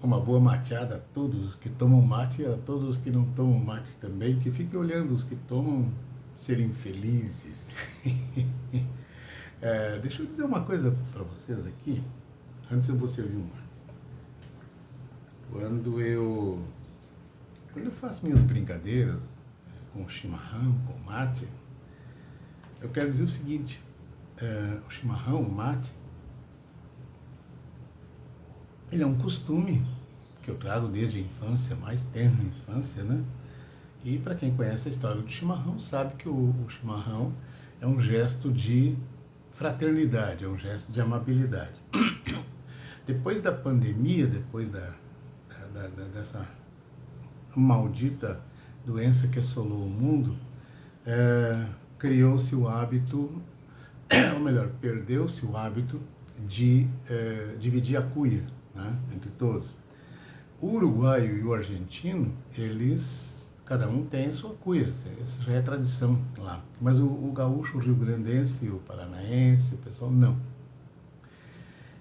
uma boa mateada a todos os que tomam mate e a todos os que não tomam mate também, que fiquem olhando os que tomam serem felizes. Deixa eu dizer uma coisa para vocês aqui, antes eu vou servir um mate. Quando eu faço minhas brincadeiras com chimarrão, com mate, eu quero dizer o seguinte, o chimarrão, o mate, ele é um costume que eu trago desde a infância, mais tenra infância, né? E para quem conhece a história do chimarrão, sabe que o chimarrão é um gesto de fraternidade, é um gesto de amabilidade. Depois da pandemia, depois dessa maldita doença que assolou o mundo, criou-se o hábito, ou melhor, perdeu-se o hábito de dividir a cuia, né, entre todos. O uruguaio e o argentino, cada um tem a sua cuia, essa já é tradição lá. Mas o gaúcho, o rio-grandense, o paranaense, o pessoal não.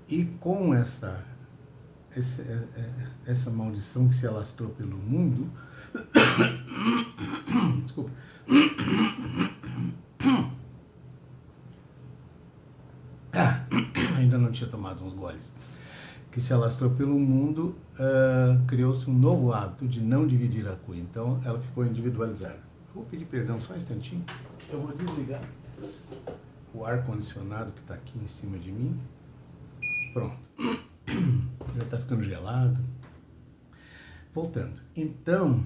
E com essa maldição que se alastrou pelo mundo, desculpa, ainda não tinha tomado uns goles, que se alastrou pelo mundo, criou-se um novo hábito de não dividir a cuia, então ela ficou individualizada. Vou pedir perdão só um instantinho, eu vou desligar o ar-condicionado que está aqui em cima de mim. Pronto, já está ficando gelado. Voltando, então,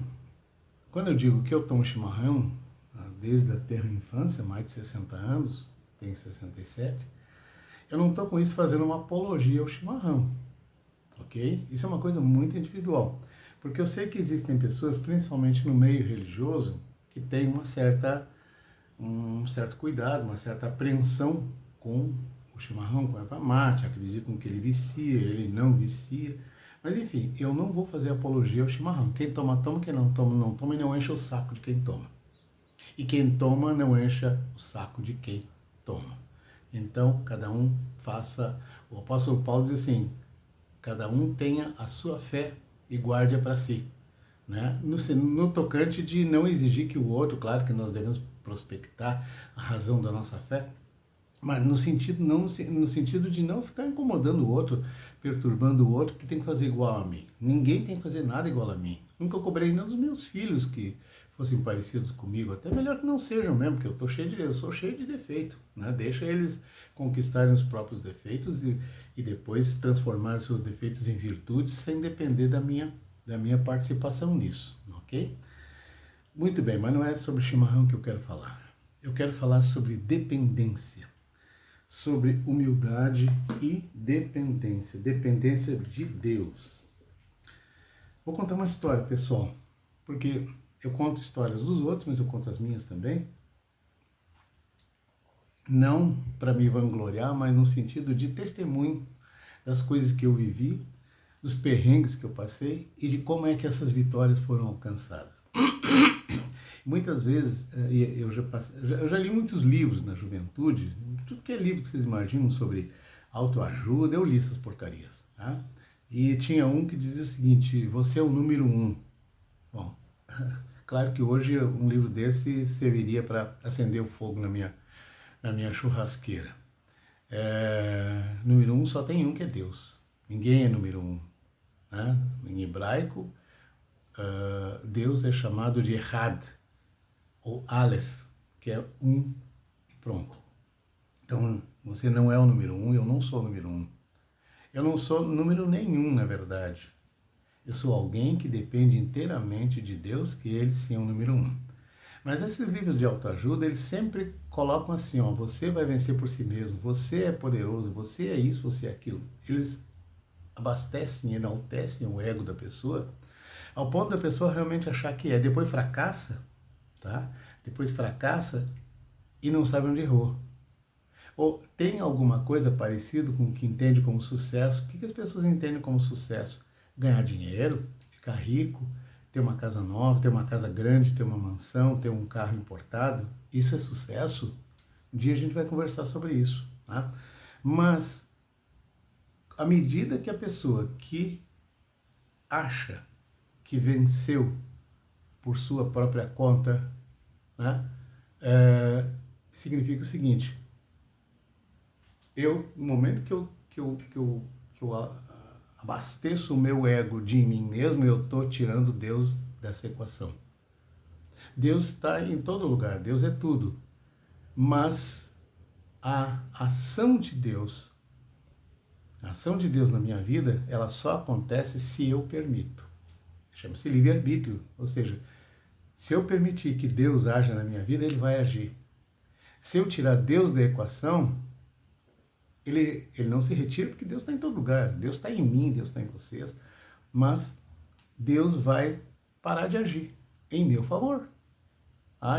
quando eu digo que eu tomo chimarrão desde a tenra infância, mais de 60 anos, tenho 67, eu não estou com isso fazendo uma apologia ao chimarrão, ok? Isso é uma coisa muito individual, porque eu sei que existem pessoas, principalmente no meio religioso, que têm um certo cuidado, uma certa apreensão com o chimarrão, com a erva mate, acreditam que ele vicia, ele não vicia. Mas enfim, eu não vou fazer apologia ao chimarrão. Quem toma, toma, quem não toma, não toma, e não enche o saco de quem toma. E quem toma, não encha o saco de quem toma. Então, cada um faça... O apóstolo Paulo diz assim, cada um tenha a sua fé e guarde-a para si. Né? No tocante de não exigir que o outro, claro que nós devemos prospectar a razão da nossa fé, mas no sentido de não ficar incomodando o outro, perturbando o outro, que tem que fazer igual a mim. Ninguém tem que fazer nada igual a mim. Nunca cobrei nem dos meus filhos que fossem parecidos comigo. Até melhor que não sejam mesmo, porque eu sou cheio de defeito. Né? Deixa eles conquistarem os próprios defeitos e depois transformar os seus defeitos em virtudes sem depender da minha participação nisso. Ok? Muito bem, mas não é sobre chimarrão que eu quero falar. Eu quero falar sobre dependência. Sobre humildade e dependência de Deus. Vou contar uma história, pessoal, porque eu conto histórias dos outros, mas eu conto as minhas também, não para me vangloriar, mas no sentido de testemunho das coisas que eu vivi, dos perrengues que eu passei e de como é que essas vitórias foram alcançadas. Muitas vezes, eu já li muitos livros na juventude, tudo que é livro que vocês imaginam sobre autoajuda, eu li essas porcarias. Tá? E tinha um que dizia o seguinte, você é o número 1. Bom, claro que hoje um livro desse serviria para acender o fogo na minha churrasqueira. Número 1 só tem um, que é Deus. Ninguém é número 1. Né? Em hebraico, Deus é chamado de Echad, ou Aleph, que é um e pronto. Então, você não é o número 1, eu não sou o número 1. Eu não sou número nenhum, na verdade. Eu sou alguém que depende inteiramente de Deus, que Ele sim é o número 1. Mas esses livros de autoajuda, eles sempre colocam assim, ó, você vai vencer por si mesmo, você é poderoso, você é isso, você é aquilo. Eles abastecem, enaltecem o ego da pessoa, ao ponto da pessoa realmente achar que é. Depois fracassa, tá? Depois fracassa e não sabe onde errou. Ou tem alguma coisa parecida com o que entende como sucesso. O que as pessoas entendem como sucesso? Ganhar dinheiro, ficar rico, ter uma casa nova, ter uma casa grande, ter uma mansão, ter um carro importado. Isso é sucesso? Um dia a gente vai conversar sobre isso. Tá? Mas, à medida que a pessoa que acha que venceu por sua própria conta, né? Significa o seguinte: no momento que eu abasteço o meu ego de mim mesmo, eu estou tirando Deus dessa equação. Deus está em todo lugar, Deus é tudo, mas a ação de Deus na minha vida, ela só acontece se eu permito. Chama-se livre-arbítrio, ou seja, se eu permitir que Deus haja na minha vida, Ele vai agir. Se eu tirar Deus da equação, ele não se retira, porque Deus está em todo lugar. Deus está em mim, Deus está em vocês, mas Deus vai parar de agir em meu favor.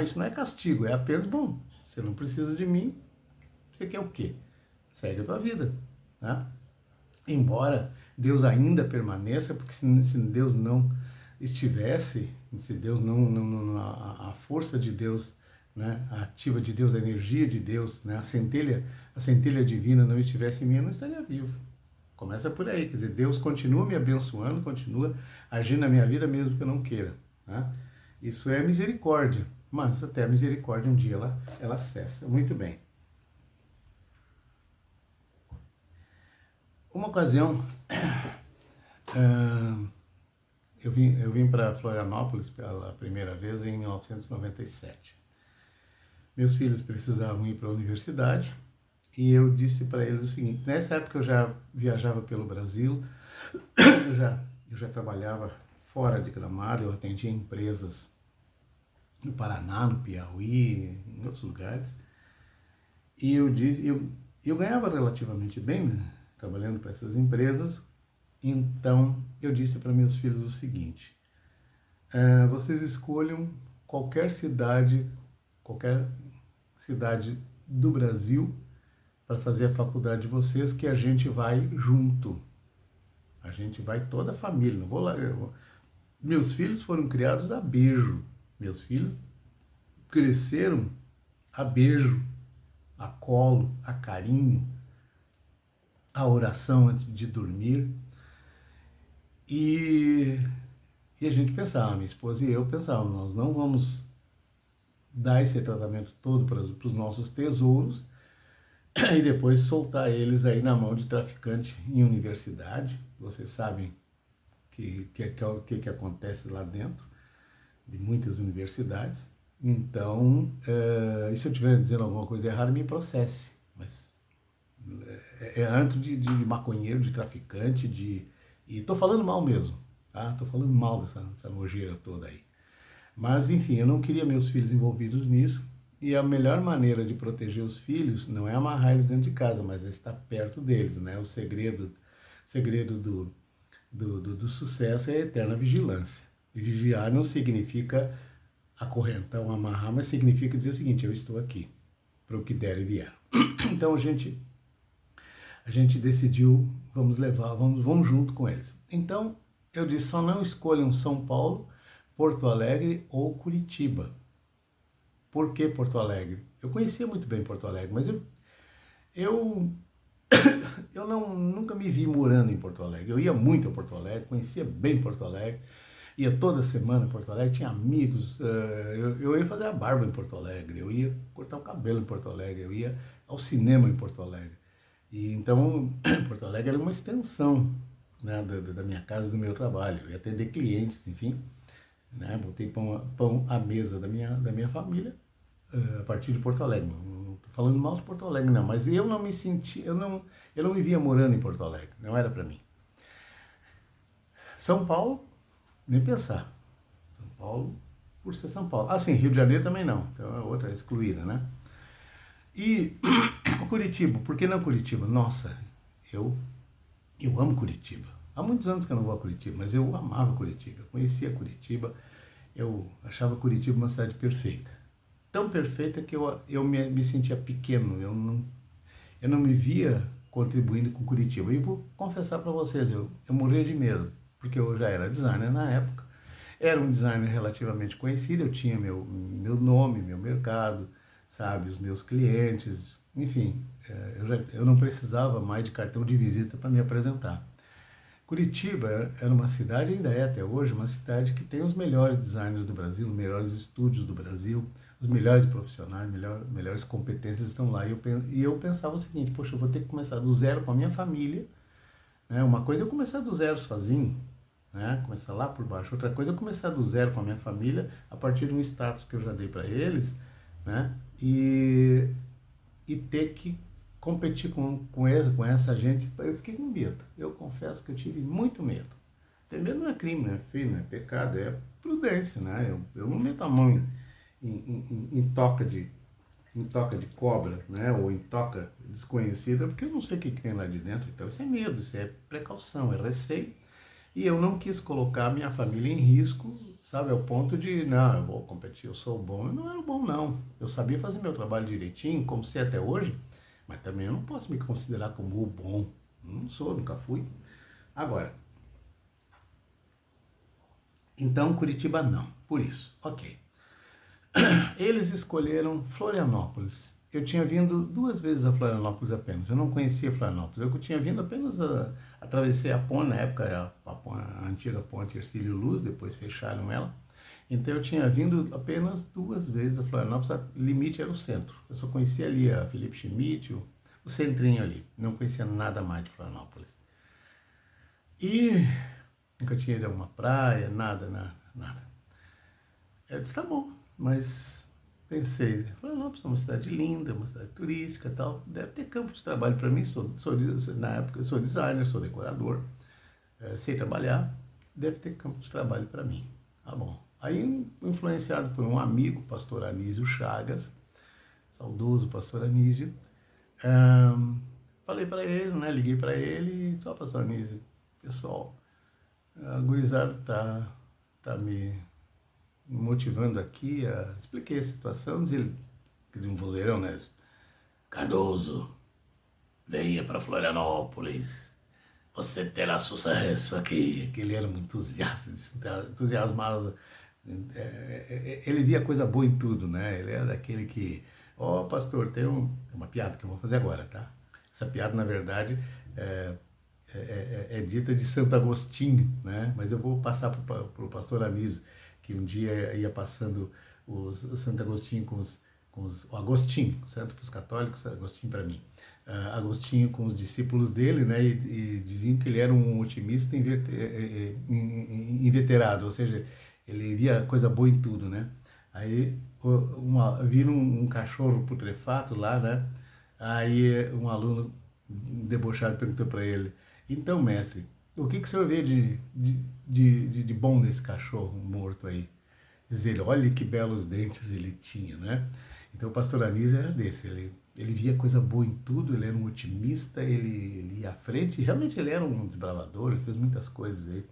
Isso não é castigo, é apenas, bom, você não precisa de mim, você quer o quê? Segue a tua vida, né? Embora Deus ainda permaneça, porque se Deus não estivesse, se Deus a força de Deus, né, a ativa de Deus, a energia de Deus, né, a centelha divina não estivesse em mim, eu não estaria vivo. Começa por aí, quer dizer, Deus continua me abençoando, continua agindo na minha vida mesmo que eu não queira, né? Isso é misericórdia, mas até a misericórdia um dia ela cessa. Muito bem. Uma ocasião, eu vim para Florianópolis pela primeira vez em 1997. Meus filhos precisavam ir para a universidade e eu disse para eles o seguinte: nessa época eu já viajava pelo Brasil, eu já trabalhava fora de Gramado, eu atendia empresas no Paraná, no Piauí, em outros lugares, e eu ganhava relativamente bem, né, trabalhando para essas empresas. Então eu disse para meus filhos o seguinte: vocês escolham qualquer cidade do Brasil para fazer a faculdade de vocês, que a gente vai junto. A gente vai toda a família. Não vou lá. Meus filhos foram criados a beijo. Meus filhos cresceram a beijo, a colo, a carinho, a oração antes de dormir. E a gente pensava, minha esposa e eu pensávamos, nós não vamos dar esse tratamento todo para os nossos tesouros e depois soltar eles aí na mão de traficante em universidade. Vocês sabem que acontece lá dentro de muitas universidades. Então, e se eu estiver dizendo alguma coisa errada, me processe. Mas antes de maconheiro, de traficante, e estou falando mal mesmo, tá? Estou falando mal dessa nojeira toda aí. Mas, enfim, eu não queria meus filhos envolvidos nisso. E a melhor maneira de proteger os filhos não é amarrar eles dentro de casa, mas é estar perto deles, né? O segredo do sucesso é a eterna vigilância. E vigiar não significa acorrentar ou amarrar, mas significa dizer o seguinte: eu estou aqui para o que der e vier. Então a gente decidiu, vamos junto com eles. Então eu disse: só não escolham São Paulo, Porto Alegre ou Curitiba. Por que Porto Alegre? Eu conhecia muito bem Porto Alegre, mas eu nunca me vi morando em Porto Alegre. Eu ia muito a Porto Alegre, conhecia bem Porto Alegre, ia toda semana em Porto Alegre, tinha amigos, eu ia fazer a barba em Porto Alegre, eu ia cortar o cabelo em Porto Alegre, eu ia ao cinema em Porto Alegre. E então, Porto Alegre era uma extensão, né, da minha casa, do meu trabalho. Eu ia atender clientes, enfim, né, botei pão à mesa da minha família a partir de Porto Alegre. Não estou falando mal de Porto Alegre, não, mas eu não me senti, eu não me via morando em Porto Alegre, não era para mim. São Paulo, nem pensar. São Paulo, por ser São Paulo. Sim, Rio de Janeiro também não, então é outra excluída, né? E Curitiba, por que não Curitiba? Nossa, eu amo Curitiba. Há muitos anos que eu não vou a Curitiba, mas eu amava Curitiba, eu conhecia Curitiba, eu achava Curitiba uma cidade perfeita. Tão perfeita que eu me sentia pequeno, eu não me via contribuindo com Curitiba. E vou confessar para vocês, eu morria de medo, porque eu já era designer na época, era um designer relativamente conhecido, eu tinha meu nome, meu mercado, sabe, os meus clientes, enfim, eu não precisava mais de cartão de visita para me apresentar. Curitiba era uma cidade, ainda é até hoje, uma cidade que tem os melhores designers do Brasil, os melhores estúdios do Brasil, os melhores profissionais, melhores competências estão lá. E eu pensava o seguinte, poxa, eu vou ter que começar do zero com a minha família, né? Uma coisa é eu começar do zero sozinho, né? Começar lá por baixo. Outra coisa é eu começar do zero com a minha família, a partir de um status que eu já dei para eles, né? E ter que competir com essa gente. Eu fiquei com medo. Eu confesso que eu tive muito medo. Ter medo não é crime, não é feio, não é pecado, é prudência, né? Eu não meto a mão em toca de cobra, né? Ou em toca desconhecida, porque eu não sei o que tem lá de dentro. Então isso é medo, isso é precaução, é receio. E eu não quis colocar a minha família em risco, sabe, ao ponto de, não, eu vou competir, eu sou bom. Eu não era bom, não. Eu sabia fazer meu trabalho direitinho, como sei até hoje, mas também eu não posso me considerar como o bom. Não sou, nunca fui. Agora, então Curitiba não, por isso, ok. Eles escolheram Florianópolis. Eu tinha vindo 2 vezes a Florianópolis apenas. Eu não conhecia Florianópolis. Eu tinha vindo apenas atravessei a ponte, na época a antiga ponte Hercílio Luz, depois fecharam ela. Então eu tinha vindo apenas 2 vezes a Florianópolis. O limite era o centro. Eu só conhecia ali a Felipe Schmidt, o centrinho ali. Não conhecia nada mais de Florianópolis. E nunca tinha ido a uma praia, nada, nada, nada. Eu disse, tá bom, mas pensei, Florianópolis é uma cidade linda, uma cidade turística e tal, deve ter campo de trabalho para mim, na época eu sou designer, sou decorador, sei trabalhar, deve ter campo de trabalho para mim. Tá bom. Aí, influenciado por um amigo, pastor Anísio Chagas, saudoso pastor Anísio, falei para ele, né, liguei para ele, só pastor Anísio, pessoal, a gurizada tá me motivando aqui, expliquei a situação, diz ele, de um vozeirão, né? Cardoso, venha para Florianópolis, você terá sucesso aqui. Que ele era muito entusiasmado, ele via coisa boa em tudo, né? Ele era daquele que, ó, pastor, tem uma piada que eu vou fazer agora, tá? Essa piada, na verdade, é dita de Santo Agostinho, né? Mas eu vou passar para o pastor Anísio, que um dia ia passando o Santo Agostinho o Agostinho, santo para os católicos, Agostinho para mim. Agostinho com os discípulos dele, né? E diziam que ele era um otimista inveterado, ou seja, ele via coisa boa em tudo, né? Aí viram um cachorro putrefato lá, né? Aí um aluno debochado perguntou para ele, então, mestre, o que o senhor vê de bom nesse cachorro morto aí? Diz ele, olha que belos dentes ele tinha, né? Então o pastor Anísio era desse, ele via coisa boa em tudo, ele era um otimista, ele ia à frente, e realmente ele era um desbravador, ele fez muitas coisas aí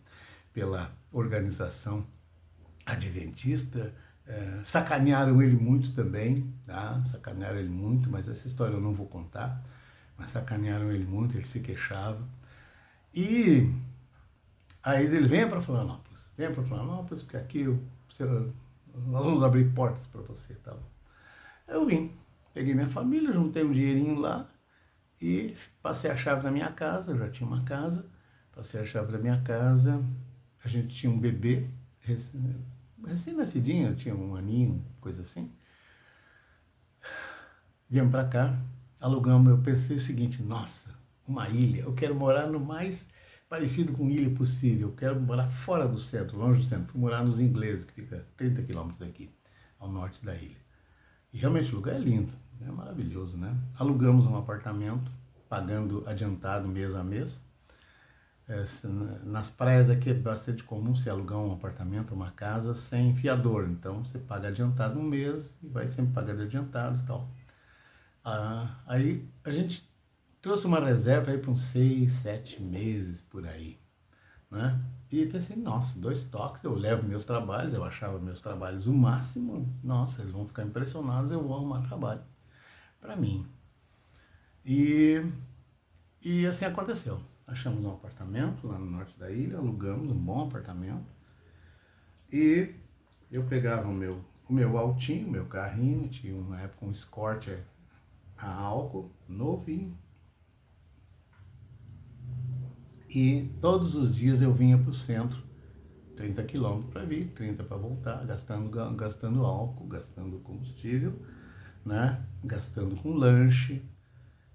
pela organização adventista, sacanearam ele muito também, tá? Sacanearam ele muito, mas essa história eu não vou contar, mas sacanearam ele muito, ele se queixava. E aí ele venha para Florianópolis, porque aqui nós vamos abrir portas para você, tá? Eu vim, peguei minha família, juntei um dinheirinho lá e passei a chave da minha casa, eu já tinha uma casa, passei a chave da minha casa, a gente tinha um bebê, recém-nascidinho, tinha 1 aninho, coisa assim. Viemos para cá, alugamos, eu pensei o seguinte, nossa, uma ilha, eu quero morar no mais parecido com ilha possível, eu quero morar fora do centro, longe do centro. Fui morar nos Ingleses, que fica 30 quilômetros daqui, ao norte da ilha. E realmente o lugar é lindo, é maravilhoso, né? Alugamos um apartamento, pagando adiantado mês a mês. Nas praias aqui é bastante comum você alugar um apartamento, uma casa, sem fiador. Então você paga adiantado um mês e vai sempre pagando adiantado e tal. Aí a gente trouxe uma reserva aí para uns 6, 7 meses por aí, né? E pensei, nossa, 2 toques, eu levo meus trabalhos, eu achava meus trabalhos o máximo, nossa, eles vão ficar impressionados, eu vou arrumar trabalho para mim. E assim aconteceu. Achamos um apartamento lá no norte da ilha, alugamos um bom apartamento e eu pegava o meu autinho, o meu carrinho, tinha uma época um Escort a álcool, novinho. E todos os dias eu vinha para o centro, 30 quilômetros para vir, 30 para voltar, gastando álcool, gastando combustível, né? Gastando com lanche.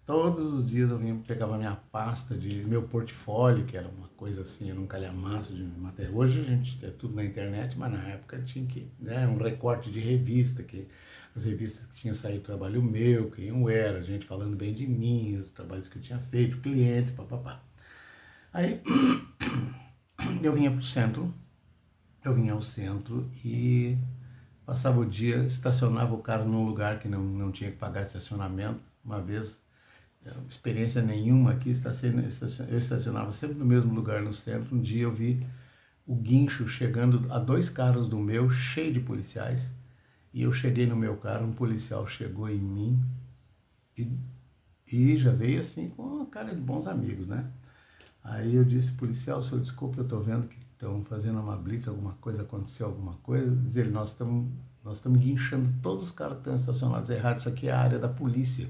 Todos os dias eu vinha, pegava minha pasta de meu portfólio, que era uma coisa assim, era um calhamaço de matéria. Hoje a gente é tudo na internet, mas na época tinha que, né, um recorte de revista, que as revistas que tinha saído trabalho meu, quem eu era, gente falando bem de mim, os trabalhos que eu tinha feito, clientes, papapá. Aí eu vinha pro centro, eu vinha ao centro e passava o dia, estacionava o carro num lugar que não tinha que pagar estacionamento. Uma vez, experiência nenhuma aqui, eu estacionava sempre no mesmo lugar no centro. Um dia eu vi o guincho chegando a 2 carros do meu, cheio de policiais, e eu cheguei no meu carro, um policial chegou em mim e, e já veio assim com a cara de bons amigos, né? Aí eu disse, policial, senhor, desculpe, eu estou vendo que estão fazendo uma blitz, alguma coisa, aconteceu alguma coisa. Diz ele, nós estamos guinchando todos os carros que estão estacionados errados, isso aqui é a área da polícia.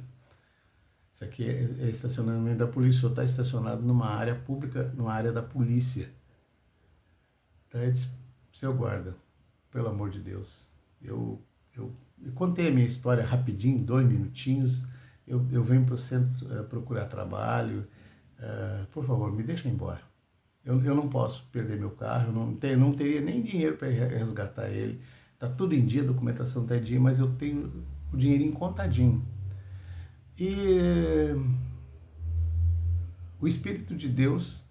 Isso aqui é estacionamento da polícia, o senhor está estacionado numa área pública, numa área da polícia. Daí ele disse, seu guarda, pelo amor de Deus, eu contei a minha história rapidinho, 2 minutinhos, eu venho para o centro procurar trabalho, por favor, me deixa embora. Eu não posso perder meu carro, não teria nem dinheiro para resgatar ele. Está tudo em dia, a documentação está em dia, mas eu tenho o dinheirinho contadinho. E o Espírito de Deus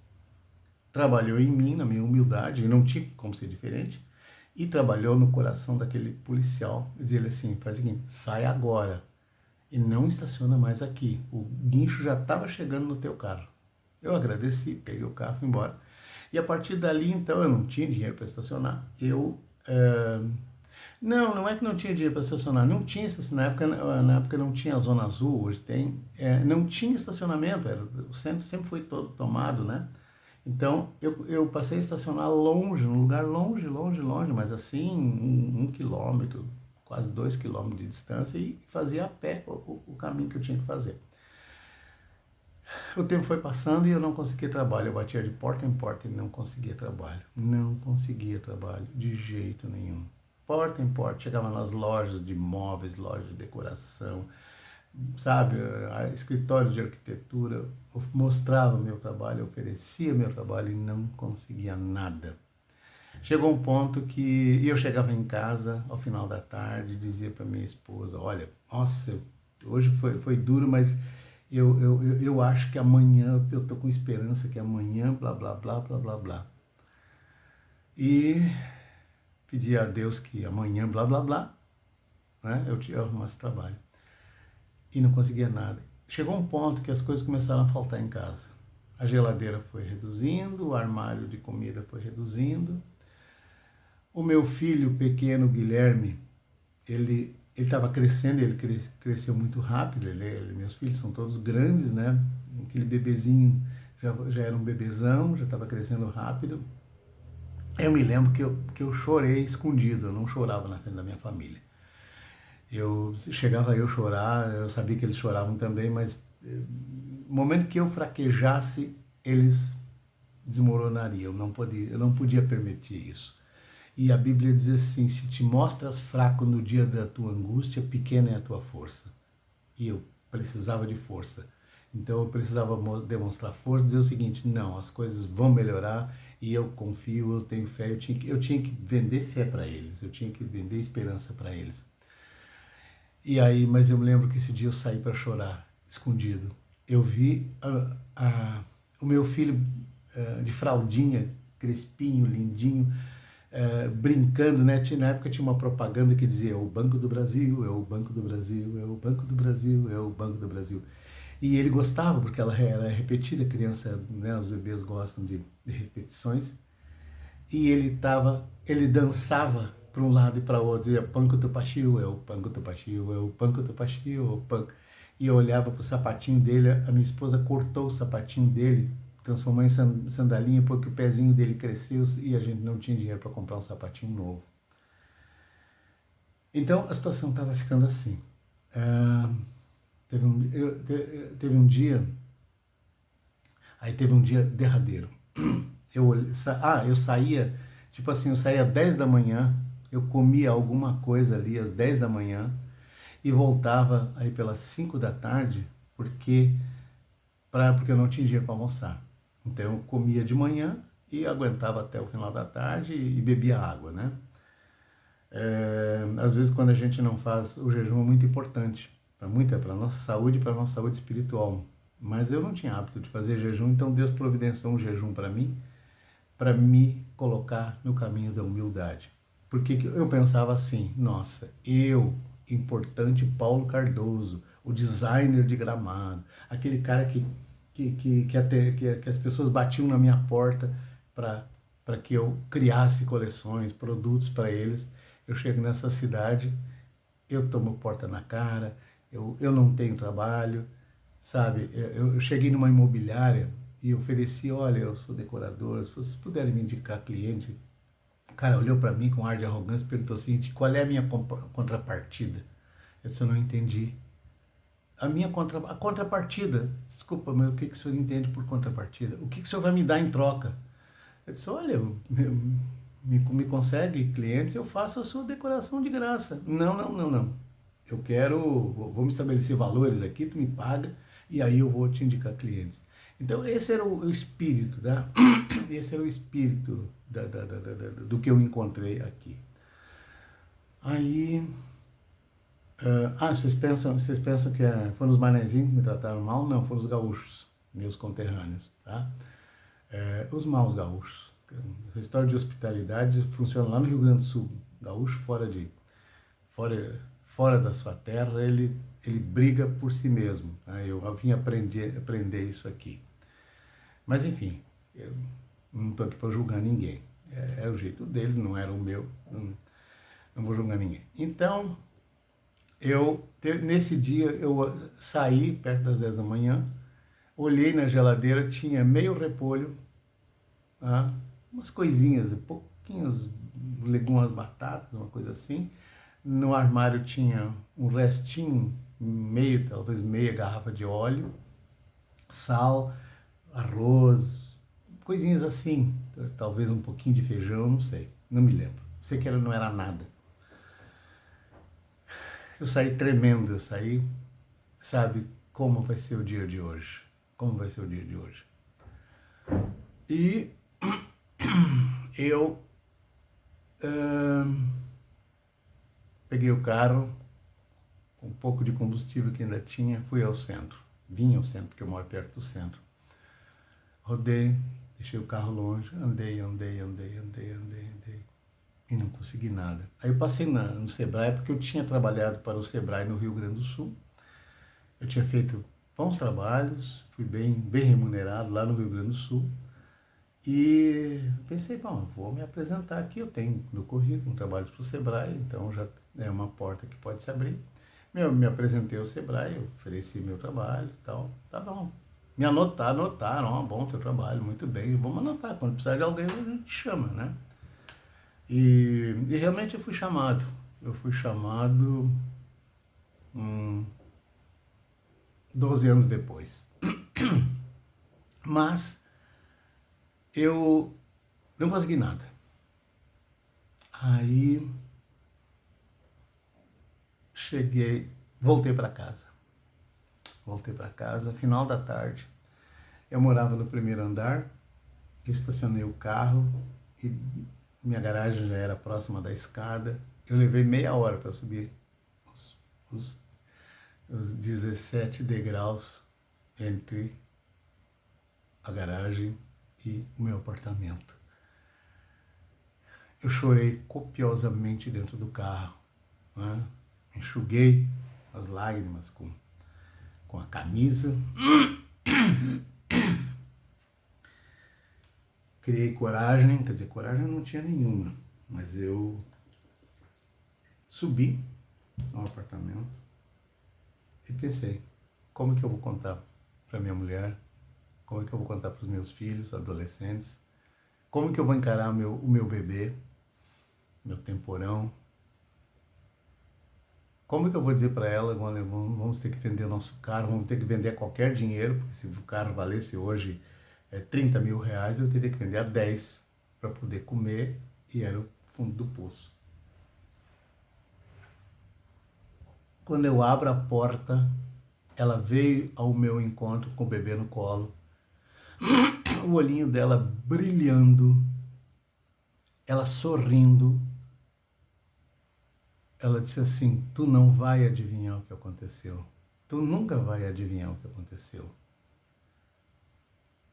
trabalhou em mim, na minha humildade, e não tinha como ser diferente, e trabalhou no coração daquele policial, dizia ele assim, faz o seguinte, sai agora, e não estaciona mais aqui, o guincho já estava chegando no teu carro. Eu agradeci, peguei o carro e fui embora. E a partir dali, então, eu não tinha dinheiro para estacionar. Não é que não tinha dinheiro para estacionar. Não tinha estacionamento. Na época não tinha a Zona Azul, hoje tem. Não tinha estacionamento, o centro sempre foi todo tomado, né? Então, eu passei a estacionar longe, num lugar longe, mas assim, 1 quilômetro, quase 2 quilômetros de distância, e fazia a pé o caminho que eu tinha que fazer. O tempo foi passando e eu não conseguia trabalho. Eu batia de porta em porta e não conseguia trabalho. Não conseguia trabalho de jeito nenhum. Porta em porta, chegava nas lojas de móveis, lojas de decoração, sabe, escritório de arquitetura, eu mostrava meu trabalho, oferecia meu trabalho e não conseguia nada. Chegou um ponto que eu chegava em casa ao final da tarde e dizia para minha esposa, olha, nossa, hoje foi duro, mas eu acho que amanhã, eu estou com esperança que amanhã, blá, blá, blá, blá, blá, blá. E pedi a Deus que amanhã, blá, blá, blá, né, eu arrumasse trabalho. E não conseguia nada. Chegou um ponto que as coisas começaram a faltar em casa. A geladeira foi reduzindo, o armário de comida foi reduzindo. O meu filho pequeno, Guilherme, ele estava crescendo, ele cresceu muito rápido, meus filhos são todos grandes, né? Aquele bebezinho já era um bebezão, já estava crescendo rápido. Eu me lembro que eu chorei escondido, eu não chorava na frente da minha família. Chegava eu a chorar, eu sabia que eles choravam também, mas no momento que eu fraquejasse, eles desmoronariam, eu não podia permitir isso. E a Bíblia diz assim, se te mostras fraco no dia da tua angústia, pequena é a tua força. E eu precisava de força. Então eu precisava demonstrar força, dizer o seguinte, não, as coisas vão melhorar e eu confio, eu tenho fé, eu tinha que vender fé para eles, eu tinha que vender esperança para eles. E aí, mas eu me lembro que esse dia eu saí para chorar, escondido. Eu vi o meu filho de fraldinha, crespinho, lindinho, brincando, né? Na época tinha uma propaganda que dizia, é o Banco do Brasil, é o Banco do Brasil, é o Banco do Brasil, é o Banco do Brasil. E ele gostava, porque ela era repetida, criança, né? Os bebês gostam de repetições. E ele dançava para um lado e para o outro, dizia, Panco Tupachil, é o Panco Tupachil, é o Panco Tupachil, é o Panco. E eu olhava para o sapatinho dele, a minha esposa cortou o sapatinho dele, transformou em sandalinha, porque o pezinho dele cresceu e a gente não tinha dinheiro para comprar um sapatinho novo. Então a situação estava ficando assim. Teve um dia, Aí teve um dia derradeiro. Eu saía, tipo assim, eu saía às 10 da manhã, eu comia alguma coisa ali às 10 da manhã e voltava aí pelas 5 da tarde, porque eu não tinha dinheiro para almoçar. Então eu comia de manhã e aguentava até o final da tarde e bebia água, né? Às vezes quando a gente não faz, o jejum é muito importante, para a nossa saúde e para a nossa saúde espiritual. Mas eu não tinha hábito de fazer jejum, então Deus providenciou um jejum para me colocar no caminho da humildade. Porque eu pensava assim, nossa, importante Paulo Cardoso, o designer de Gramado, aquele cara que as pessoas batiam na minha porta para que eu criasse coleções, produtos para eles. Eu chego nessa cidade, eu tomo porta na cara, eu não tenho trabalho, sabe? Eu cheguei numa imobiliária e ofereci, olha, eu sou decorador, se vocês puderem me indicar cliente. O cara olhou para mim com ar de arrogância e perguntou o seguinte, qual é a minha contrapartida? Eu disse, eu não entendi. A contrapartida, desculpa, mas o que o senhor entende por contrapartida? O que o senhor vai me dar em troca? Eu disse, olha, me consegue clientes, eu faço a sua decoração de graça. Não, não, não, não. Eu vamos estabelecer valores aqui, tu me paga e aí eu vou te indicar clientes. Então esse era o espírito, tá? Esse era o espírito do que eu encontrei aqui. Aí, vocês pensam que foram os manezinhos que me trataram mal? Não, foram os gaúchos, meus conterrâneos, tá? Os maus gaúchos. Essa história de hospitalidade funciona lá no Rio Grande do Sul. Gaúcho fora da sua terra, ele briga por si mesmo. Né? Eu vim aprender isso aqui. Mas enfim, eu não estou aqui para julgar ninguém. É o jeito deles, não era o meu. Não vou julgar ninguém. Então, nesse dia, eu saí perto das 10 da manhã, olhei na geladeira, tinha meio repolho, tá? Umas coisinhas, pouquinhos legumes, batatas, uma coisa assim. No armário tinha um restinho, talvez meia garrafa de óleo, sal, arroz, coisinhas assim, talvez um pouquinho de feijão, não sei, não me lembro. Sei que não era nada. Eu saí tremendo, sabe, como vai ser o dia de hoje? Como vai ser o dia de hoje? E eu peguei o carro, com um pouco de combustível que ainda tinha, fui ao centro. Vim ao centro, porque eu moro perto do centro. Rodei, deixei o carro longe, andei. E não consegui nada. Aí eu passei no Sebrae, porque eu tinha trabalhado para o Sebrae no Rio Grande do Sul. Eu tinha feito bons trabalhos, fui bem remunerado lá no Rio Grande do Sul. E pensei, bom, eu vou me apresentar aqui, eu tenho no currículo trabalho para o Sebrae, então já é uma porta que pode se abrir. Me apresentei ao Sebrae, ofereci meu trabalho e tal, tá bom. Me anotaram, bom teu trabalho, muito bem, vamos anotar, quando precisar de alguém a gente chama, né? E realmente eu fui chamado 12 anos depois. Mas eu não consegui nada. Aí voltei para casa. Final da tarde. Eu morava no primeiro andar, eu estacionei o carro e minha garagem já era próxima da escada. Eu levei meia hora para subir os 17 degraus entre a garagem e o meu apartamento. Eu chorei copiosamente dentro do carro, né? Enxuguei as lágrimas com a camisa. Criei coragem, quer dizer, coragem eu não tinha nenhuma, mas eu subi ao apartamento e pensei, como que eu vou contar para minha mulher, como que eu vou contar para os meus filhos, adolescentes, como que eu vou encarar o meu bebê, meu temporão, como que eu vou dizer para ela, vamos ter que vender nosso carro, vamos ter que vender qualquer dinheiro, porque se o carro valesse hoje 30 mil reais, eu teria que vender a 10 para poder comer, e era o fundo do poço. Quando eu abro a porta, ela veio ao meu encontro com o bebê no colo, o olhinho dela brilhando, ela sorrindo. Ela disse assim: tu não vai adivinhar o que aconteceu. Tu nunca vai adivinhar o que aconteceu.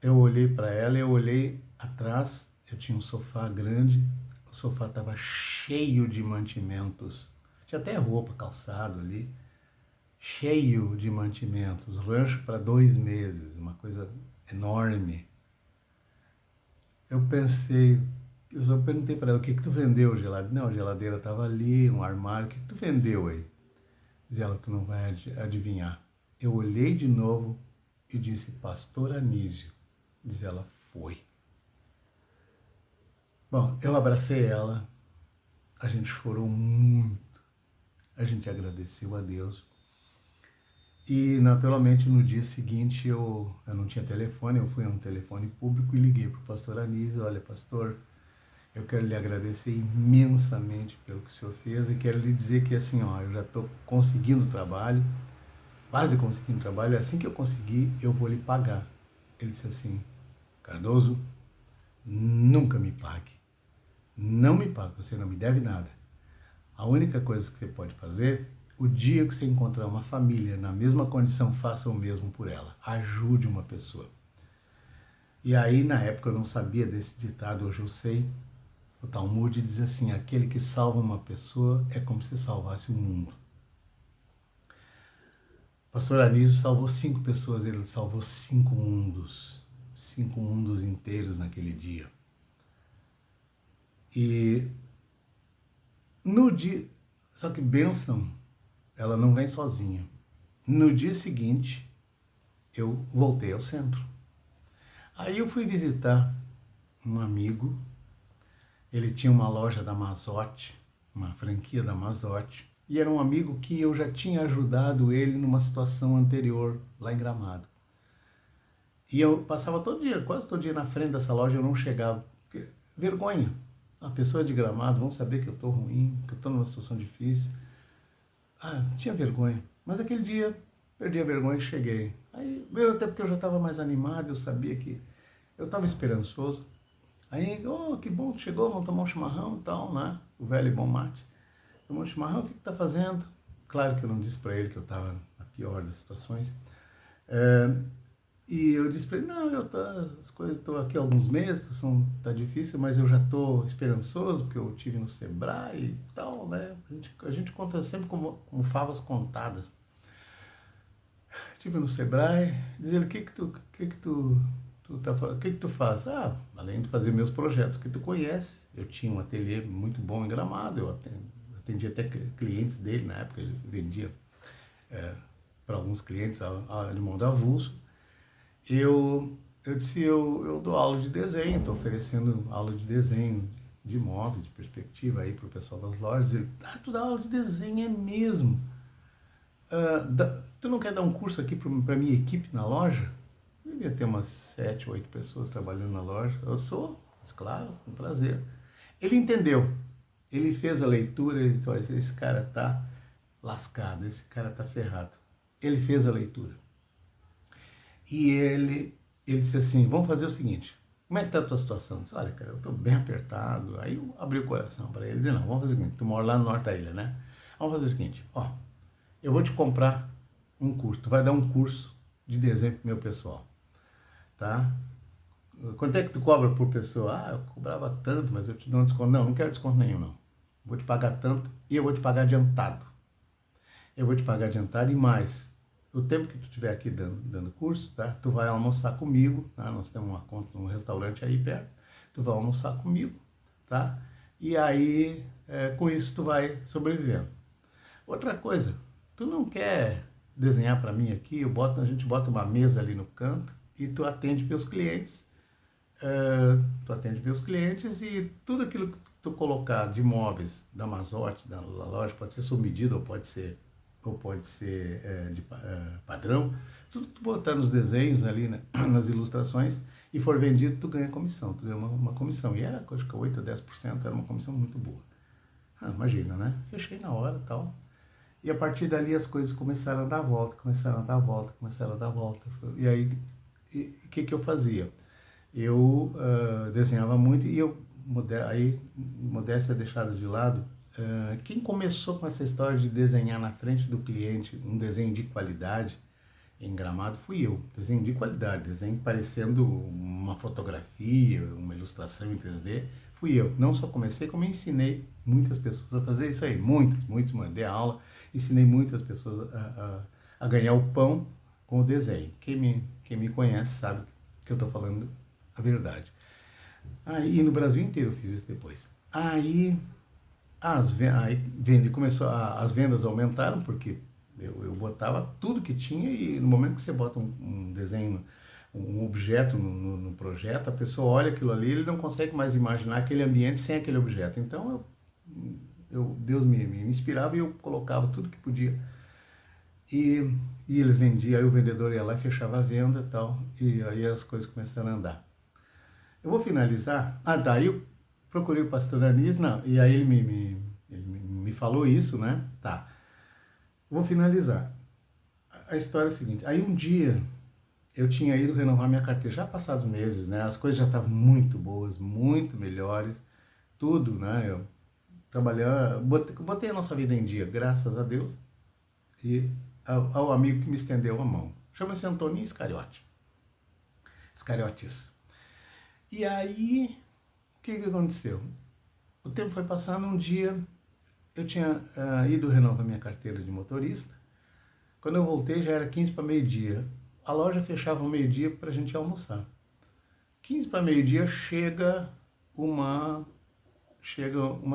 Eu olhei para ela, eu olhei atrás, eu tinha um sofá grande, o sofá estava cheio de mantimentos. Tinha até roupa, calçado ali, cheio de mantimentos. Rancho para 2 meses, uma coisa enorme. Eu pensei, eu só perguntei para ela: o que tu vendeu, geladeira? Não, a geladeira estava ali, um armário, o que tu vendeu aí? Diz ela: tu não vai adivinhar. Eu olhei de novo e disse: Pastor Anísio. Diz ela: foi. Bom, eu abracei ela, a gente chorou muito, a gente agradeceu a Deus. E, naturalmente, no dia seguinte eu não tinha telefone, eu fui a um telefone público e liguei para o pastor Anísio: olha, pastor, eu quero lhe agradecer imensamente pelo que o senhor fez e quero lhe dizer que, assim, ó, eu já estou conseguindo trabalho, quase conseguindo trabalho, assim que eu conseguir, eu vou lhe pagar. Ele disse assim: Cardoso, nunca me pague. Não me pague, você não me deve nada. A única coisa que você pode fazer, o dia que você encontrar uma família na mesma condição, faça o mesmo por ela. Ajude uma pessoa. E aí, na época, eu não sabia desse ditado, hoje eu sei. O Talmud diz assim: aquele que salva uma pessoa é como se salvasse o mundo. O pastor Anísio salvou 5 pessoas, ele salvou 5 mundos. 5 mundos inteiros naquele dia. E no dia, só que bênção, ela não vem sozinha. No dia seguinte, eu voltei ao centro. Aí eu fui visitar um amigo, ele tinha uma loja da Mazotti, uma franquia da Mazotti, e era um amigo que eu já tinha ajudado ele numa situação anterior, lá em Gramado. E eu passava todo dia, quase todo dia na frente dessa loja, eu não chegava, porque vergonha. A pessoa de Gramado vão saber que eu estou ruim, que eu estou numa situação difícil. Tinha vergonha. Mas aquele dia, perdi a vergonha e cheguei. Aí, veio até porque eu já estava mais animado, eu sabia que eu estava esperançoso. Aí, que bom que chegou, vamos tomar um chimarrão e tal, né? O velho e bom mate. Tomar um chimarrão, o que tá fazendo? Claro que eu não disse para ele que eu estava na pior das situações. E eu disse para ele: não, as coisas, estou aqui há alguns meses, tá difícil, mas eu já estou esperançoso, porque eu tive no Sebrae e tal, né? A gente conta sempre como favas contadas. Tive no Sebrae, diz ele: o que tu faz? Além de fazer meus projetos que tu conhece, eu tinha um ateliê muito bom em Gramado, eu atendia até clientes dele na época, ele vendia para alguns clientes de mão do avulso. Eu disse: eu dou aula de desenho, estou oferecendo aula de desenho de imóveis, de perspectiva aí para o pessoal das lojas. Ele: tu dá aula de desenho, é mesmo? Tu não quer dar um curso aqui para minha equipe na loja? Devia ter umas 7, 8 pessoas trabalhando na loja. Eu sou, mas claro, com prazer. Ele entendeu, ele fez a leitura, ele disse: esse cara tá lascado, esse cara tá ferrado. Ele fez a leitura. E ele disse assim: vamos fazer o seguinte, como é que está a tua situação? Eu disse: olha, cara, eu estou bem apertado. Aí eu abri o coração para ele e disse: não, vamos fazer o seguinte, tu mora lá no norte da ilha, né? Vamos fazer o seguinte, eu vou te comprar um curso, tu vai dar um curso de desenho pro meu pessoal, tá? Quanto é que tu cobra por pessoa? Eu cobrava tanto, mas eu te dou um desconto. Não, não quero desconto nenhum, não. Vou te pagar tanto e eu vou te pagar adiantado. Eu vou te pagar adiantado e mais. O tempo que tu estiver aqui dando curso, tá? Tu vai almoçar comigo, tá? Nós temos uma conta num restaurante aí perto. Tu vai almoçar comigo, tá? E aí, com isso, tu vai sobrevivendo. Outra coisa, tu não quer desenhar para mim aqui? A gente bota uma mesa ali no canto e tu atende meus clientes. E tudo aquilo que tu colocar de móveis da Mazotti, da loja, pode ser sob medida ou pode ser ou pode ser padrão, tudo que tu botar nos desenhos ali, né, nas ilustrações, e for vendido, tu ganha comissão, tu ganha uma comissão. E era, acho que 8 ou 10%, era uma comissão muito boa. Imagina, né? Fechei na hora e tal. E a partir dali as coisas começaram a dar volta, começaram a dar volta, começaram a dar volta. E aí, o que eu fazia? Eu desenhava muito e eu, aí, modéstia deixada de lado, quem começou com essa história de desenhar na frente do cliente um desenho de qualidade em Gramado fui eu. Desenho de qualidade, desenho parecendo uma fotografia, uma ilustração em 3D, fui eu. Não só comecei, como ensinei muitas pessoas a fazer isso aí. Muitos, mandei aula, ensinei muitas pessoas a ganhar o pão com o desenho. Quem me conhece sabe que eu estou falando a verdade. Aí no Brasil inteiro eu fiz isso depois. Aí começou as vendas aumentaram porque eu botava tudo que tinha e no momento que você bota um desenho, um objeto no projeto, a pessoa olha aquilo ali, ele não consegue mais imaginar aquele ambiente sem aquele objeto. Então Deus me inspirava e eu colocava tudo que podia e eles vendiam, aí o vendedor ia lá e fechava a venda e tal, e aí as coisas começaram a andar. Eu vou finalizar. Daí eu procurei o pastor Anis, não, e aí ele me falou isso, né? Tá. Vou finalizar. A história é a seguinte, aí um dia eu tinha ido renovar minha carteira, já passados meses, né? As coisas já estavam muito boas, muito melhores, tudo, né? Eu trabalhando, botei a nossa vida em dia, graças a Deus, e ao amigo que me estendeu a mão. Chama-se Antoninho Iscariotes. E aí, o que aconteceu? O tempo foi passando, um dia eu tinha ido renovar minha carteira de motorista. Quando eu voltei já era 15 para meio-dia. A loja fechava ao meio-dia para a gente ir almoçar. 15 para meio-dia chega uma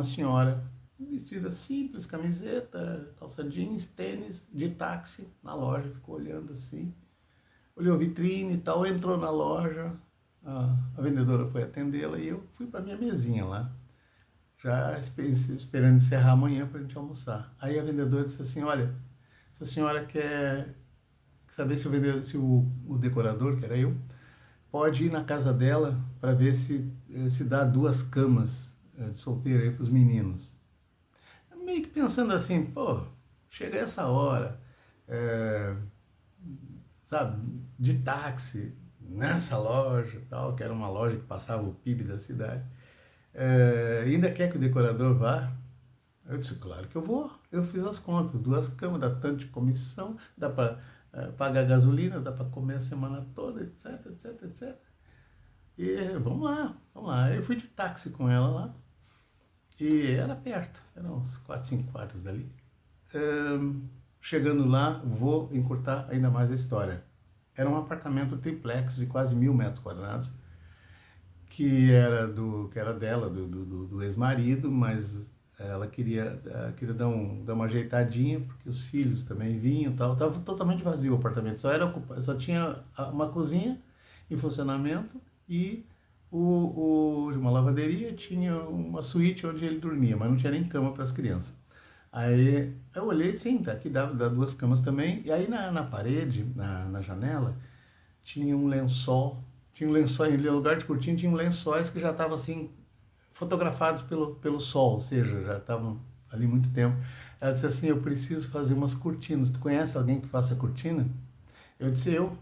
senhora vestida simples, camiseta, calça jeans, tênis, de táxi na loja, ficou olhando assim. Olhou a vitrine e tal, entrou na loja, a vendedora foi atendê-la e eu fui para minha mesinha lá, já esperando encerrar amanhã para a gente almoçar. Aí a vendedora disse assim, olha, essa senhora quer saber se o decorador, que era eu, pode ir na casa dela para ver se dá 2 camas de solteiro aí para os meninos. Meio que pensando assim, pô, chega essa hora, sabe, de táxi, nessa loja e tal, que era uma loja que passava o PIB da cidade, ainda quer que o decorador vá? Eu disse, claro que eu vou. Eu fiz as contas, 2 camas, dá tanto de comissão, dá para pagar gasolina, dá para comer a semana toda, etc, etc, etc. E vamos lá. Eu fui de táxi com ela lá, e era perto, eram uns 4, 5 quadros dali. Chegando lá, vou encurtar ainda mais a história. Era um apartamento triplex de quase 1.000 metros quadrados, que era dela, do ex-marido, mas ela queria dar uma ajeitadinha, porque os filhos também vinham, tal. Estava totalmente vazio o apartamento, só tinha uma cozinha em funcionamento e uma lavanderia, tinha uma suíte onde ele dormia, mas não tinha nem cama para as crianças. Aí eu olhei, sim, tá aqui dá 2 camas também, e aí na parede, na janela, tinha um lençol, em lugar de cortina tinha lençóis que já estavam assim, fotografados pelo sol, ou seja, já estavam ali muito tempo. Ela disse assim, eu preciso fazer umas cortinas, tu conhece alguém que faça cortina? Eu disse, eu.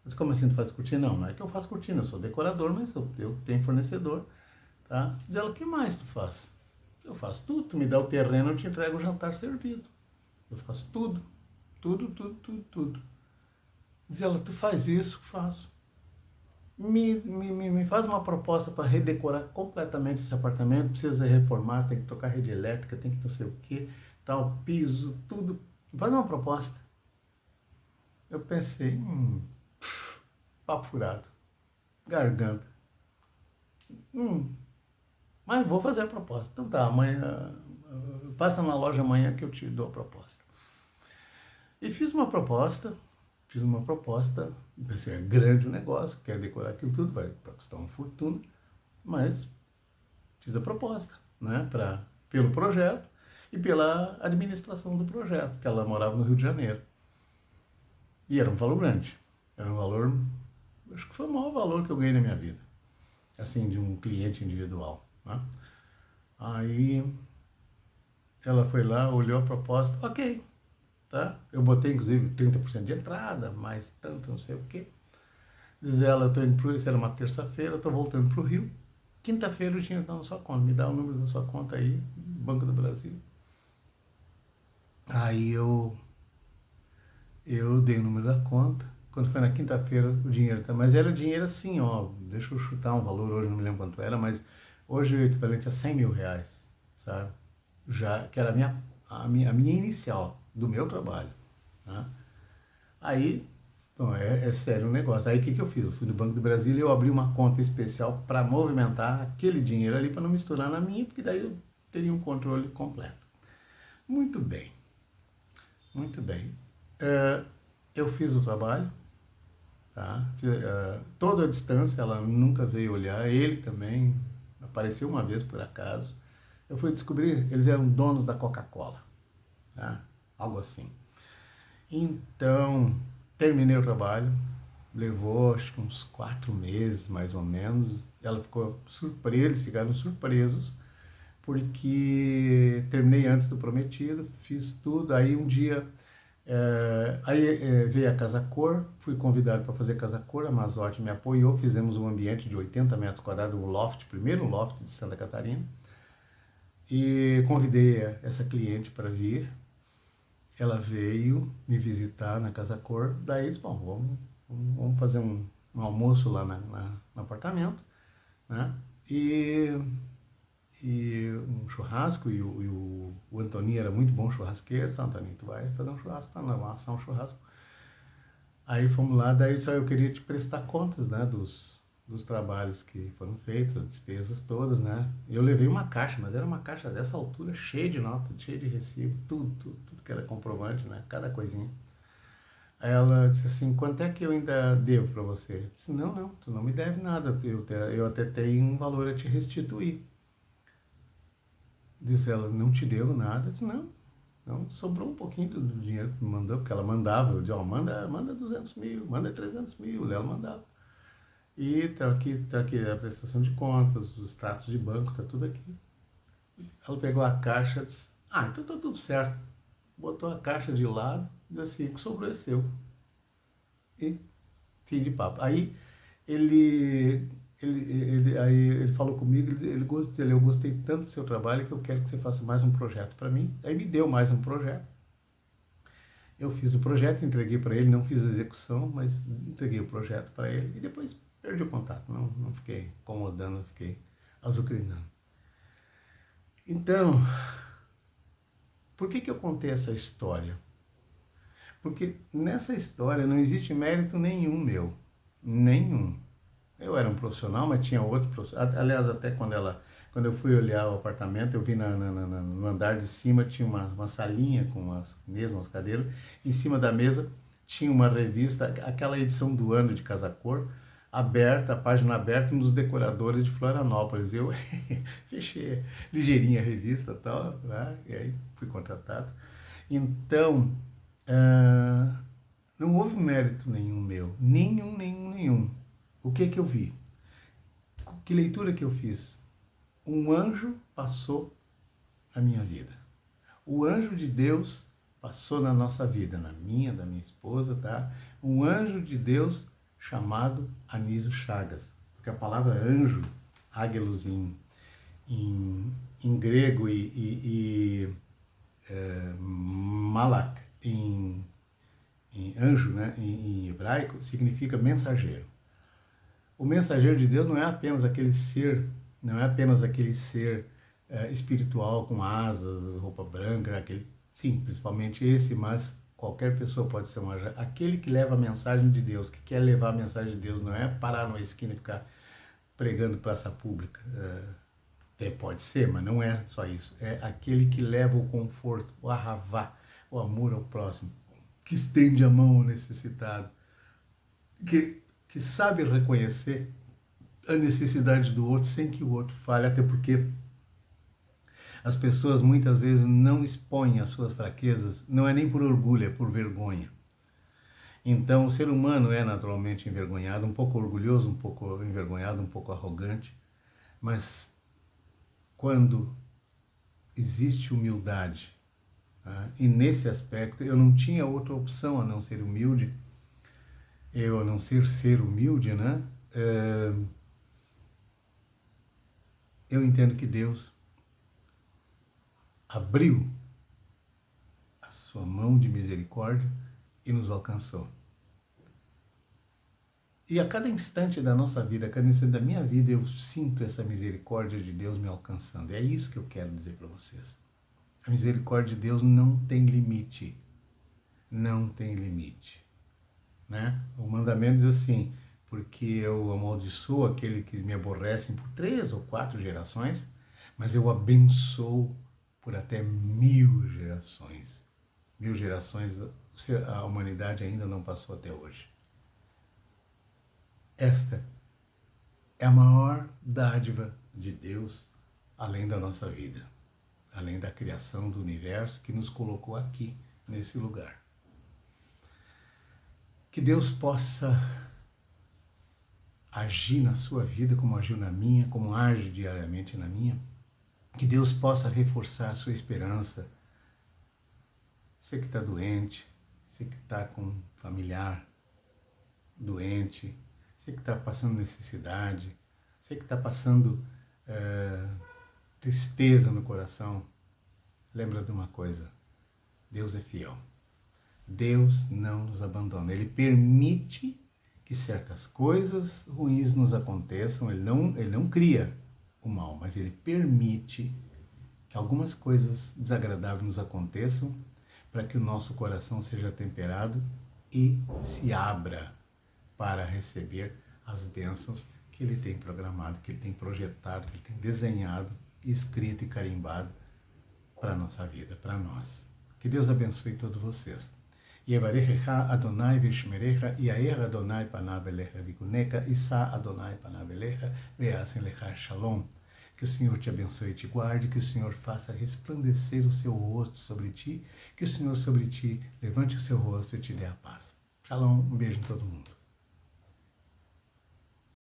Mas como assim tu faz cortina? Não é que eu faço cortina, eu sou decorador, mas eu tenho fornecedor, tá? Diz ela, o que mais tu faz? Eu faço tudo, tu me dá o terreno, eu te entrego o jantar servido. Eu faço tudo, tudo. Diz ela, tu faz isso? Faço. Me faz uma proposta para redecorar completamente esse apartamento, precisa reformar, tem que trocar rede elétrica, tem que não sei o que, tal, piso, tudo. Faz uma proposta. Eu pensei, papo furado, garganta. Mas vou fazer a proposta. Então tá, amanhã, passa na loja amanhã que eu te dou a proposta. E fiz uma proposta, pensei, é grande o negócio, quero decorar aquilo tudo, vai custar uma fortuna, mas fiz a proposta, né, pelo projeto, e pela administração do projeto, que ela morava no Rio de Janeiro. E era um valor grande. Era um valor, acho que foi o maior valor que eu ganhei na minha vida. Assim, de um cliente individual, né? Aí ela foi lá, olhou a proposta, ok, tá? Eu botei inclusive 30% de entrada, mais tanto, não sei o quê. Diz ela, eu tô indo pro, isso era uma terça-feira, eu tô voltando pro Rio. Quinta-feira o dinheiro tá na sua conta, me dá o número da sua conta aí, Banco do Brasil. Aí eu dei o número da conta. Quando foi na quinta-feira, o dinheiro tá. Mas era o dinheiro assim, ó. Deixa eu chutar um valor hoje, não me lembro quanto era, mas hoje é o equivalente a 100 mil reais, sabe? Já, que era a minha inicial do meu trabalho, né? Aí, bom, é sério o negócio. Aí o que eu fiz? Eu fui no Banco do Brasil e eu abri uma conta especial para movimentar aquele dinheiro ali para não misturar na minha, porque daí eu teria um controle completo. Muito bem, muito bem. Eu fiz o trabalho, tá? Toda a distância, ela nunca veio olhar, ele também apareceu uma vez por acaso. Eu fui descobrir, eles eram donos da Coca-Cola, tá? Algo assim. Então, terminei o trabalho, levou acho que uns 4 meses mais ou menos. Ela ficou surpresa, eles ficaram surpresos, porque terminei antes do prometido, fiz tudo. Aí um dia veio a Casa Cor, fui convidado para fazer Casa Cor, a Mazotti me apoiou, fizemos um ambiente de 80 metros quadrados, um loft, primeiro loft de Santa Catarina, e convidei essa cliente para vir. Ela veio me visitar na Casa Cor, daí disse, bom, vamos fazer um almoço lá no apartamento, né? E um churrasco, o Antoninho era muito bom churrasqueiro, disse, Antoninho, tu vai fazer um churrasco para nós, assar um churrasco. Aí fomos lá, daí só eu queria te prestar contas, né, dos trabalhos que foram feitos, as despesas todas, né? Eu levei uma caixa, mas era uma caixa dessa altura, cheia de nota, cheia de recibo, tudo que era comprovante, né? Cada coisinha. Aí ela disse assim, quanto é que eu ainda devo para você? Eu disse, não, tu não me deve nada, eu até tenho um valor a te restituir. Diz ela, não te devo nada. Eu disse, não, sobrou um pouquinho do dinheiro que me mandou, porque ela mandava, eu disse, ó, manda 200 mil, manda 300 mil, ela mandava. E tá aqui a prestação de contas, os extratos de banco, tá tudo aqui. Ela pegou a caixa e disse, então tá tudo certo. Botou a caixa de lado e disse assim, o que sobrou é seu. E fim de papo. Aí ele falou comigo, eu gostei tanto do seu trabalho que eu quero que você faça mais um projeto para mim. Aí me deu mais um projeto. Eu fiz o projeto, entreguei para ele, não fiz a execução, mas entreguei o projeto para ele e depois perdi o contato. Não fiquei incomodando, fiquei azucrinando. Então, por que eu contei essa história? Porque nessa história não existe mérito nenhum meu. Nenhum. Eu era um profissional, mas tinha outro profissional. Aliás, até quando eu fui olhar o apartamento, eu vi no andar de cima tinha uma salinha com umas mesas, umas cadeiras. Em cima da mesa tinha uma revista, aquela edição do ano de Casa Cor, aberta, a página aberta, um dos decoradores de Florianópolis. Eu fechei ligeirinha a revista e tal, né? E aí fui contratado. Então, não houve mérito nenhum meu. Nenhum. O que eu vi? Que leitura que eu fiz? Um anjo passou na minha vida. O anjo de Deus passou na nossa vida, na minha, da minha esposa, tá? Um anjo de Deus chamado Anísio Chagas. Porque a palavra anjo, ágelos em grego e malak em anjo, né, em hebraico, significa mensageiro. O mensageiro de Deus não é apenas aquele ser, espiritual com asas, roupa branca, sim, principalmente esse, mas qualquer pessoa pode ser um anjo. Aquele que leva a mensagem de Deus, que quer levar a mensagem de Deus, não é parar numa esquina e ficar pregando praça pública. Até pode ser, mas não é só isso. É aquele que leva o conforto, o ahavá, o amor ao próximo, que estende a mão ao necessitado, que sabe reconhecer a necessidade do outro sem que o outro fale, até porque As pessoas muitas vezes não expõem as suas fraquezas, não é nem por orgulho, é por vergonha. Então, o ser humano é naturalmente envergonhado, um pouco orgulhoso, um pouco envergonhado, um pouco arrogante, mas quando existe humildade, tá? E nesse aspecto eu não tinha outra opção a não ser humilde, a não ser humilde, né? Eu entendo que Deus abriu a sua mão de misericórdia e nos alcançou. E a cada instante da nossa vida, a cada instante da minha vida, eu sinto essa misericórdia de Deus me alcançando. É isso que eu quero dizer para vocês. A misericórdia de Deus não tem limite. Não tem limite. Né? O mandamento diz assim, porque eu amaldiçoo aquele que me aborrecem por 3 ou 4 gerações, mas eu abençoo por até 1000 gerações. 1000 gerações a humanidade ainda não passou até hoje. Esta é a maior dádiva de Deus, além da nossa vida, além da criação do universo que nos colocou aqui, nesse lugar. Que Deus possa agir na sua vida como agiu na minha, como age diariamente na minha. Que Deus possa reforçar a sua esperança. Você que está doente, você que está com um familiar doente, você que está passando necessidade, você que está passando tristeza no coração, lembra de uma coisa, Deus é fiel. Deus não nos abandona. Ele permite que certas coisas ruins nos aconteçam. Ele não cria o mal, mas Ele permite que algumas coisas desagradáveis nos aconteçam para que o nosso coração seja temperado e se abra para receber as bênçãos que Ele tem programado, que Ele tem projetado, que Ele tem desenhado, escrito e carimbado para a nossa vida, para nós. Que Deus abençoe todos vocês. Yevarechecha Adonai vishmerecha, Yair Adonai panav elecha vikunecha, Issa Adonai panav elecha, ve'asen lecha shalom. Que o Senhor te abençoe e te guarde, que o Senhor faça resplandecer o seu rosto sobre ti, que o Senhor sobre ti levante o seu rosto e te dê a paz. Shalom, um beijo em todo mundo.